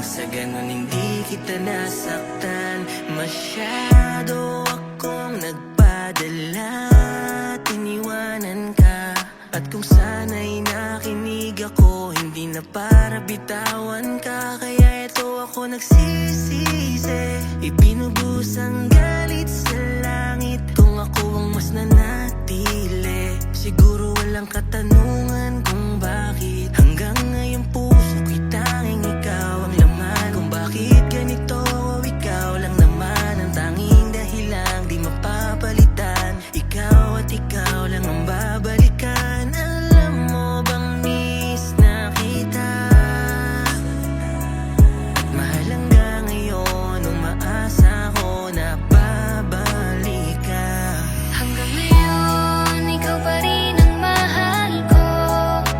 sa ganon hindi kita nasaktan. Masyado akong nagpadala, iniwanan ka. At kung sana'y nakinig ako, hindi na para bitawan ka. Kaya eto ako nagsisisi, ibinubuhos ang galit sa langit. Kung ako ang mas nanatili, siguro walang katanungan kung bakit hanggang ngayon puso ko'y tanging ikaw ang laman. Kung bakit ganito o ikaw lang naman ang tanging dahilan di mapapalitan. Ikaw at ikaw lang ang babalikan. Alam mo bang miss na kita? At mahal hanggang ngayon, umaasa ko na babalik ka. Hanggang ngayon, ikaw pa rin ang mahal ko.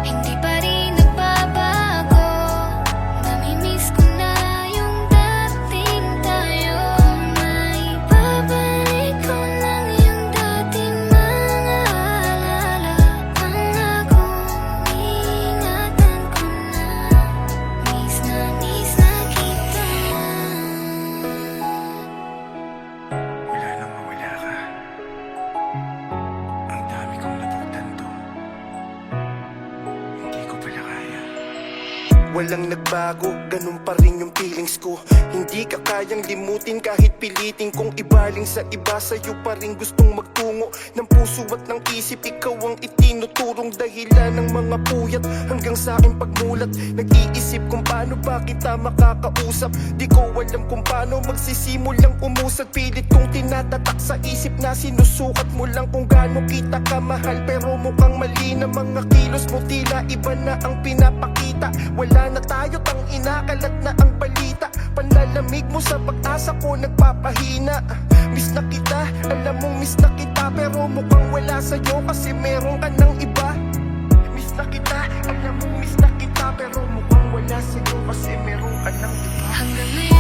Hindi pa rin nagbabago. Namimiss ko na yung dating tayo. Maibabalik ko lang yung dating mga alaala. Pangako, ingatan ko na. Miss na kita. Wala nang mawala ka. Ang dami kong napagtanto. Hindi ko pala kaya. Walang nagbago, ganun pa rin yung feelings ko. Hindi ka kayang limutin kahit pilitin kong ibaling sa iba. Sa'yo pa rin gustong magtungo ng puso at ng isip. Ikaw ang itinuturong dahilan ng mga puyat hanggang sa akin pagmulat. Nag-iisip kung paano ba kita makakausap. Di ko alam kung paano magsisimulang umusad. Pilit kong tinatatak sa isip na sinusukat mo lang kung gaano kita kamahal. Pero mukhang mali na mga kilos mo, tila iba na ang pinapakita. Wala na tayo, tang inakalat na ang balita. Panlalamig mo sa pag-asa ko nagpapahina. Miss na kita, alam mong miss na kita. Pero mukhang wala sa'yo kasi meron ka ng iba. Miss na kita, alam mong miss na kita. Pero mukhang wala sa'yo kasi meron ka ng iba. Hanggang ngayon